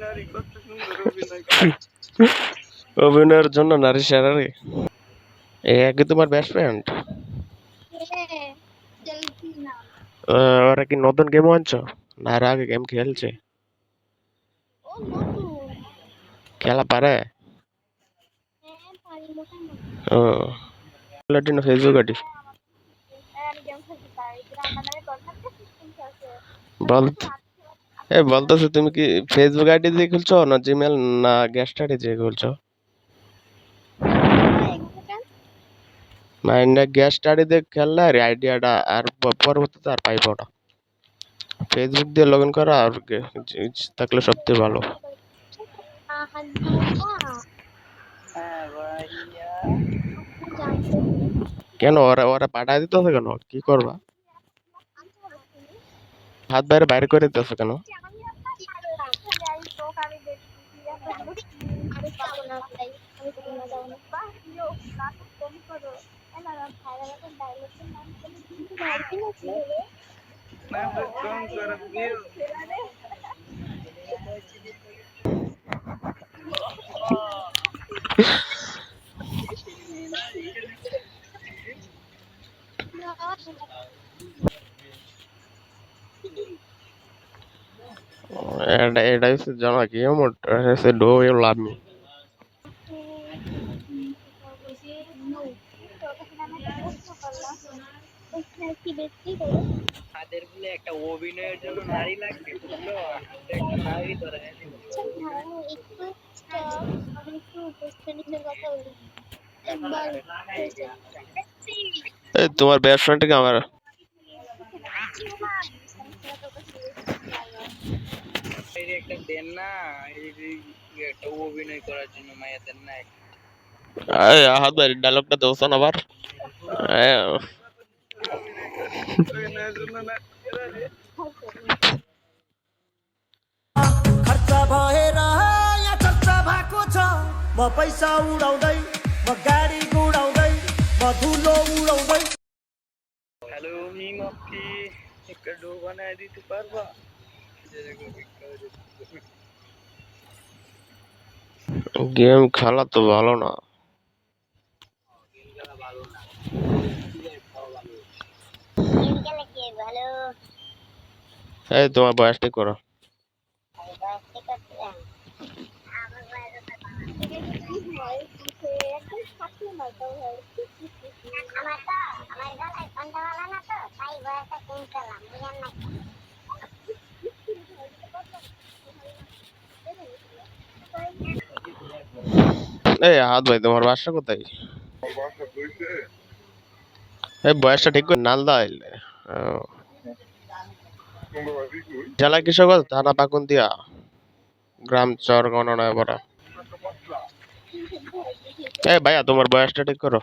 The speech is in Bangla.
নারী কত সুন্দর অভিনয় করে। অভিনয়ের জন্য নারী সেরা রে। এ কি তোমার বেস্ট ফ্রেন্ড? ওরা কি নতুন গেম আনছো না আর আগে গেম খেলছে? খেলা পারে? ও লাটিনো ফেসবুক আইডি বল। বলতেছো তুমি কি ফেসবুক আইডি দিয়ে খুলছো না জিমেল না গেস্ট আইডি দিয়ে খুলছো? মানে গেস্ট আইডি দিয়ে খেললে আর আইডিয়াটা আর পরবর্তীতে আর পাইবো না। ফেসবুক দিয়ে লগ ইন করা আর থাকলে সবচেয়ে ভালো। হ্যাঁ ভাইয়া। কেন ওরা ওরা পাঠায় দিতেছে কেন? কি করবা? হাত বাইরে বাইরে করে দিতেছে কেন? নাটক কম করো প্রিয়। এটা হচ্ছে জানা কি এমন হচ্ছে ডো ইউ লাভ মি। তাদের বলে একটা অভিনয়ের জন্য নারী লাগবে বুঝলো, একটা নারী ধরে দিল। এই তোমার বেস্ট ফ্রেন্ডকে আমার এই যে একটা দেন না, এই যে একটা অভিনয় করার জন্য মায়া দেন না। হাত বাইরে ডায়লগটা দোষ আবার। অভিনয়ের জন্য না। खर्च भएर यहाँ चर्चा भएको छ म पैसा उडाउँदै म गाडी गुडाउँदै म धुलो उडाउँदै। হ্যালো মিম আপনি একটা ডো বানায় দিতে পারবা? গেম খেলা তো ভালো না। এই তোমার বয়স ঠিক করো। এই হাত ভাই তোমার বাসা কোথায়? এই বয়সটা ঠিক করে নালদা আইলে। জেলা কিশোরগঞ্জ থানা পাকুন্দিয়া গ্রাম চর গণনায় পড়া। এই ভাইয়া তোমার বয়সটা ঠিক করো।